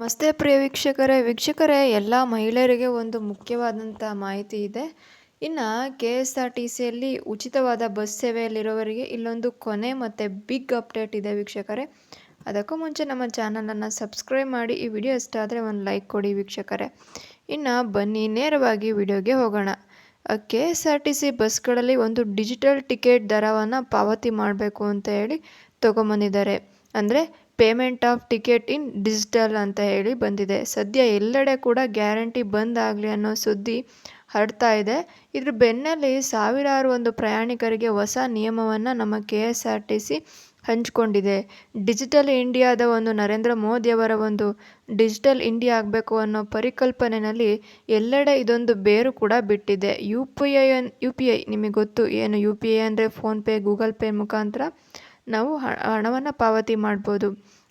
ನಮಸ್ತೆ ಪ್ರಿಯ ವೀಕ್ಷಕರೇ ಎಲ್ಲ ಮಹಿಳೆಯರಿಗೆ ಒಂದು ಮುಖ್ಯವಾದಂಥ ಮಾಹಿತಿ ಇದೆ. ಇನ್ನು KSRTCಯಲ್ಲಿ ಉಚಿತವಾದ ಬಸ್ ಸೇವೆಯಲ್ಲಿರೋವರಿಗೆ ಇಲ್ಲೊಂದು ಕೊನೆ ಮತ್ತು ಬಿಗ್ ಅಪ್ಡೇಟ್ ಇದೆ ವೀಕ್ಷಕರೇ. ಅದಕ್ಕೂ ಮುಂಚೆ ನಮ್ಮ ಚಾನಲನ್ನು ಸಬ್ಸ್ಕ್ರೈಬ್ ಮಾಡಿ, ಈ ವಿಡಿಯೋ ಇಷ್ಟ ಆದರೆ ಒಂದು ಲೈಕ್ ಕೊಡಿ ವೀಕ್ಷಕರೇ. ಇನ್ನು ಬನ್ನಿ ನೇರವಾಗಿ ವಿಡಿಯೋಗೆ ಹೋಗೋಣ. KSRTC ಬಸ್ಗಳಲ್ಲಿ ಒಂದು ಡಿಜಿಟಲ್ ಟಿಕೆಟ್ ದರವನ್ನು ಪಾವತಿ ಮಾಡಬೇಕು ಅಂತ ಹೇಳಿ ತೊಗೊಂಬಂದಿದ್ದಾರೆ. ಅಂದರೆ payment of ticket in digital ಅಂತ ಹೇಳಿ ಬಂದಿದೆ. ಸದ್ಯ ಎಲ್ಲೆಡೆ ಕೂಡ ಗ್ಯಾರಂಟಿ ಬಂದ್ ಆಗಲಿ ಅನ್ನೋ ಸುದ್ದಿ ಹರಡ್ತಾ ಇದೆ. ಇದ್ರ ಬೆನ್ನಲ್ಲಿ ಸಾವಿರಾರು ಒಂದು ಪ್ರಯಾಣಿಕರಿಗೆ ಹೊಸ ನಿಯಮವನ್ನು ನಮ್ಮ KSRTC ಹಂಚಿಕೊಂಡಿದೆ. ಡಿಜಿಟಲ್ ಇಂಡಿಯಾದ ಒಂದು ನರೇಂದ್ರ ಮೋದಿಯವರ ಒಂದು ಡಿಜಿಟಲ್ ಇಂಡಿಯಾ ಆಗಬೇಕು ಅನ್ನೋ ಪರಿಕಲ್ಪನೆಯಲ್ಲಿ ಎಲ್ಲೆಡೆ ಇದೊಂದು ಬೇರು ಕೂಡ ಬಿಟ್ಟಿದೆ. ಯು ಪಿ ಐ ನಿಮಗೆ ಗೊತ್ತು ಏನು UPI ಅಂದರೆ ಫೋನ್ಪೇ, ಗೂಗಲ್ ಪೇ ಮುಖಾಂತರ ನಾವು ಹಣವನ್ನು ಪಾವತಿ ಮಾಡ್ಬೋದು.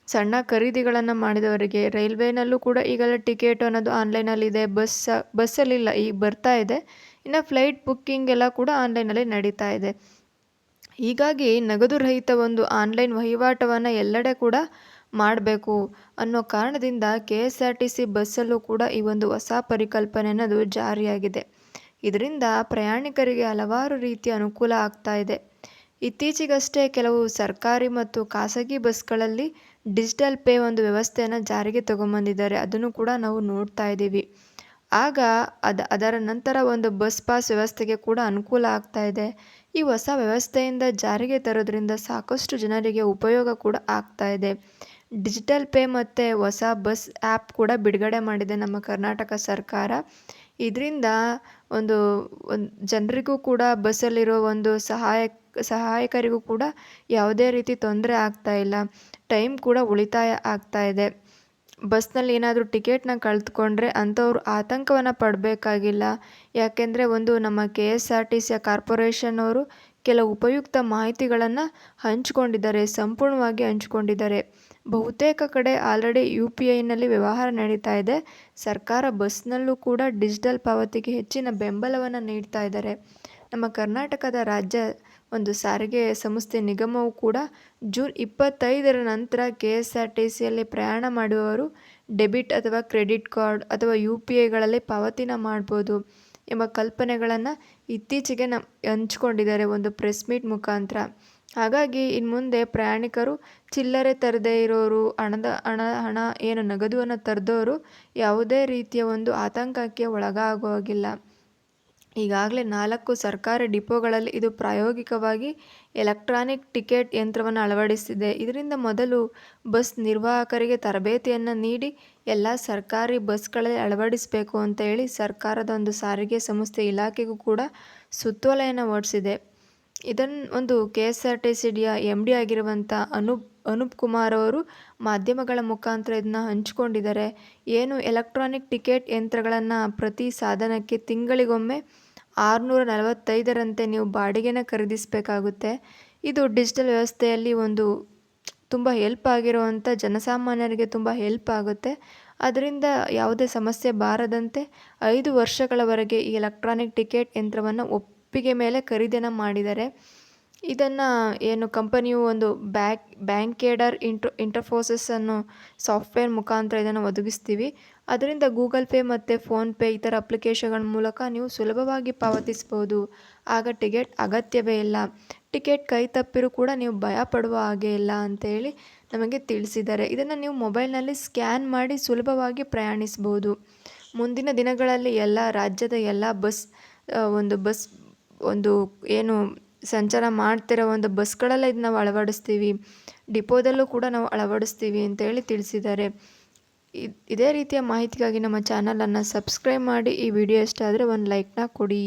ಸಣ್ಣ ಖರೀದಿಗಳನ್ನು ಮಾಡಿದವರಿಗೆ ರೈಲ್ವೆನಲ್ಲೂ ಕೂಡ ಈಗೆಲ್ಲ ಟಿಕೆಟ್ ಅನ್ನೋದು ಆನ್ಲೈನಲ್ಲಿದೆ. ಬಸ್ಸಲ್ಲಿಲ್ಲ, ಈಗ ಬರ್ತಾ ಇದೆ. ಇನ್ನು ಫ್ಲೈಟ್ ಬುಕ್ಕಿಂಗ್ ಎಲ್ಲ ಕೂಡ ಆನ್ಲೈನಲ್ಲಿ ನಡೀತಾ ಇದೆ. ಹೀಗಾಗಿ ನಗದು ರಹಿತ ಒಂದು ಆನ್ಲೈನ್ ವಹಿವಾಟವನ್ನು ಎಲ್ಲೆಡೆ ಕೂಡ ಮಾಡಬೇಕು ಅನ್ನೋ ಕಾರಣದಿಂದ KSRTC ಬಸ್ಸಲ್ಲೂ ಕೂಡ ಈ ಒಂದು ಹೊಸ ಪರಿಕಲ್ಪನೆ ಅನ್ನೋದು ಜಾರಿಯಾಗಿದೆ. ಇದರಿಂದ ಪ್ರಯಾಣಿಕರಿಗೆ ಹಲವಾರು ರೀತಿಯ ಅನುಕೂಲ ಆಗ್ತಾ ಇದೆ. ಇತ್ತೀಚೆಗಷ್ಟೇ ಕೆಲವು ಸರ್ಕಾರಿ ಮತ್ತು ಖಾಸಗಿ ಬಸ್ಗಳಲ್ಲಿ ಡಿಜಿಟಲ್ ಪೇ ಒಂದು ವ್ಯವಸ್ಥೆಯನ್ನು ಜಾರಿಗೆ ತಗೊಂಬಂದಿದ್ದಾರೆ. ಅದನ್ನು ಕೂಡ ನಾವು ನೋಡ್ತಾ ಇದ್ದೀವಿ. ಆಗ ಅದರ ನಂತರ ಒಂದು ಬಸ್ ಪಾಸ್ ವ್ಯವಸ್ಥೆಗೆ ಕೂಡ ಅನುಕೂಲ ಆಗ್ತಾ ಇದೆ. ಈ ಹೊಸ ವ್ಯವಸ್ಥೆಯಿಂದ ಜಾರಿಗೆ ತರೋದ್ರಿಂದ ಸಾಕಷ್ಟು ಜನರಿಗೆ ಉಪಯೋಗ ಕೂಡ ಆಗ್ತಾ ಇದೆ. ಡಿಜಿಟಲ್ ಪೇ ಮತ್ತು ಹೊಸ ಬಸ್ ಆ್ಯಪ್ ಕೂಡ ಬಿಡುಗಡೆ ಮಾಡಿದೆ ನಮ್ಮ ಕರ್ನಾಟಕ ಸರ್ಕಾರ. ಇದರಿಂದ ಒಂದು ಜನರಿಗೂ ಕೂಡ ಬಸ್ಸಲ್ಲಿರೋ ಒಂದು ಸಹಾಯಕರಿಗೂ ಕೂಡ ಯಾವುದೇ ರೀತಿ ತೊಂದರೆ ಆಗ್ತಾ ಇಲ್ಲ. ಟೈಮ್ ಕೂಡ ಉಳಿತಾಯ ಆಗ್ತಾ ಇದೆ. ಬಸ್ನಲ್ಲಿ ಏನಾದರೂ ಟಿಕೆಟ್ನ ಕಳೆದುಕೊಂಡ್ರೆ ಅಂಥವ್ರು ಆತಂಕವನ್ನು ಪಡಬೇಕಾಗಿಲ್ಲ. ಯಾಕೆಂದರೆ ಒಂದು ನಮ್ಮ KSRTC ಕಾರ್ಪೊರೇಷನ್ ಅವರು ಕೆಲವು ಉಪಯುಕ್ತ ಮಾಹಿತಿಗಳನ್ನು ಹಂಚಿಕೊಂಡಿದ್ದಾರೆ, ಸಂಪೂರ್ಣವಾಗಿ ಹಂಚಿಕೊಂಡಿದ್ದಾರೆ. ಬಹುತೇಕ ಕಡೆ ಆಲ್ರೆಡಿ UPIನಲ್ಲಿ ವ್ಯವಹಾರ ನಡೀತಾ ಇದೆ. ಸರ್ಕಾರ ಬಸ್ನಲ್ಲೂ ಕೂಡ ಡಿಜಿಟಲ್ ಪಾವತಿಗೆ ಹೆಚ್ಚಿನ ಬೆಂಬಲವನ್ನು ನೀಡ್ತಾ ಇದ್ದಾರೆ. ನಮ್ಮ ಕರ್ನಾಟಕದ ರಾಜ್ಯ ಒಂದು ಸಾರಿಗೆ ಸಂಸ್ಥೆ ನಿಗಮವು ಕೂಡ ಜೂನ್ 25ರ ನಂತರ KSRTCಯಲ್ಲಿ ಪ್ರಯಾಣ ಮಾಡುವವರು ಡೆಬಿಟ್ ಅಥವಾ ಕ್ರೆಡಿಟ್ ಕಾರ್ಡ್ ಅಥವಾ UPIಗಳಲ್ಲಿ ಪಾವತಿನ ಮಾಡ್ಬೋದು ಎಂಬ ಕಲ್ಪನೆಗಳನ್ನು ಇತ್ತೀಚೆಗೆ ಹಂಚ್ಕೊಂಡಿದ್ದಾರೆ ಒಂದು ಪ್ರೆಸ್ ಮೀಟ್ ಮುಖಾಂತರ. ಹಾಗಾಗಿ ಇನ್ನು ಮುಂದೆ ಪ್ರಯಾಣಿಕರು ಚಿಲ್ಲರೆ ತರದೇ ಇರೋರು, ಹಣ ಏನು ನಗದುವನ್ನು ತರದವರು ಯಾವುದೇ ರೀತಿಯ ಒಂದು ಆತಂಕಕ್ಕೆ ಒಳಗಾಗುವಾಗಿಲ್ಲ. ಈಗಾಗಲೇ 4 ಸರ್ಕಾರಿ ಡಿಪೋಗಳಲ್ಲಿ ಇದು ಪ್ರಾಯೋಗಿಕವಾಗಿ ಎಲೆಕ್ಟ್ರಾನಿಕ್ ಟಿಕೆಟ್ ಯಂತ್ರವನ್ನು ಅಳವಡಿಸಿದೆ. ಇದರಿಂದ ಮೊದಲು ಬಸ್ ನಿರ್ವಾಹಕರಿಗೆ ತರಬೇತಿಯನ್ನು ನೀಡಿ ಎಲ್ಲ ಸರ್ಕಾರಿ ಬಸ್ಗಳಲ್ಲಿ ಅಳವಡಿಸಬೇಕು ಅಂತ ಹೇಳಿ ಸರ್ಕಾರದ ಒಂದು ಸಾರಿಗೆ ಸಂಸ್ಥೆ ಇಲಾಖೆಗೂ ಕೂಡ ಸುತ್ತೋಲೆಯನ್ನು ಹೊರಡಿಸಿದೆ. ಇದನ್ನು ಒಂದು KSRTCಯ MD ಆಗಿರುವಂಥ ಅನೂಪ್ ಕುಮಾರ್ ಅವರು ಮಾಧ್ಯಮಗಳ ಮುಖಾಂತರ ಇದನ್ನ ಹಂಚಿಕೊಂಡಿದ್ದಾರೆ. ಏನು ಎಲೆಕ್ಟ್ರಾನಿಕ್ ಟಿಕೆಟ್ ಯಂತ್ರಗಳನ್ನು ಪ್ರತಿ ಸಾಧನಕ್ಕೆ ತಿಂಗಳಿಗೊಮ್ಮೆ 645ರಂತೆ ನೀವು ಬಾಡಿಗೆನ ಖರೀದಿಸಬೇಕಾಗುತ್ತೆ. ಇದು ಡಿಜಿಟಲ್ ವ್ಯವಸ್ಥೆಯಲ್ಲಿ ಒಂದು ತುಂಬ ಹೆಲ್ಪ್ ಆಗಿರುವಂಥ ಜನಸಾಮಾನ್ಯರಿಗೆ ತುಂಬ ಹೆಲ್ಪ್ ಆಗುತ್ತೆ. ಅದರಿಂದ ಯಾವುದೇ ಸಮಸ್ಯೆ ಬಾರದಂತೆ 5 ವರ್ಷಗಳವರೆಗೆ ಈ ಎಲೆಕ್ಟ್ರಾನಿಕ್ ಟಿಕೆಟ್ ಯಂತ್ರವನ್ನು ಒಪ್ಪಿಗೆ ಮೇಲೆ ಖರೀದಿಯನ್ನು ಮಾಡಿದ್ದಾರೆ. ಇದನ್ನು ಏನು ಕಂಪನಿಯು ಒಂದು ಬ್ಯಾಂಕೇಡರ್ ಇಂಟರ್ಫೋಸಸ್ ಅನ್ನೋ ಸಾಫ್ಟ್ವೇರ್ ಮುಖಾಂತರ ಇದನ್ನು ಒದಗಿಸ್ತೀವಿ. ಅದರಿಂದ ಗೂಗಲ್ ಪೇ ಮತ್ತು ಫೋನ್ಪೇ ಈ ಥರ ಅಪ್ಲಿಕೇಶನ್ಗಳ ಮೂಲಕ ನೀವು ಸುಲಭವಾಗಿ ಪಾವತಿಸ್ಬೋದು. ಆಗ ಟಿಕೆಟ್ ಅಗತ್ಯವೇ ಇಲ್ಲ. ಟಿಕೆಟ್ ಕೈ ತಪ್ಪಿರೂ ಕೂಡ ನೀವು ಭಯ ಪಡುವ ಹಾಗೆ ಇಲ್ಲ ಅಂತೇಳಿ ನಮಗೆ ತಿಳಿಸಿದ್ದಾರೆ. ಇದನ್ನು ನೀವು ಮೊಬೈಲ್ನಲ್ಲಿ ಸ್ಕ್ಯಾನ್ ಮಾಡಿ ಸುಲಭವಾಗಿ ಪ್ರಯಾಣಿಸ್ಬೋದು. ಮುಂದಿನ ದಿನಗಳಲ್ಲಿ ಎಲ್ಲ ರಾಜ್ಯದ ಎಲ್ಲ ಬಸ್ ಏನು ಸಂಚಾರ ಮಾಡ್ತಿರೋ ಒಂದು ಬಸ್ಗಳೆಲ್ಲ ಇದು ನಾವು ಅಳವಡಿಸ್ತೀವಿ, ಡಿಪೋದಲ್ಲೂ ಕೂಡ ನಾವು ಅಳವಡಿಸ್ತೀವಿ ಅಂತೇಳಿ ತಿಳಿಸಿದ್ದಾರೆ. ಇದೇ ರೀತಿಯ ಮಾಹಿತಿಗಾಗಿ ನಮ್ಮ ಚಾನಲನ್ನು ಸಬ್ಸ್ಕ್ರೈಬ್ ಮಾಡಿ, ಈ ವಿಡಿಯೋ ಇಷ್ಟ ಆದರೆ ಒಂದು ಲೈಕ್ನ ಕೊಡಿ.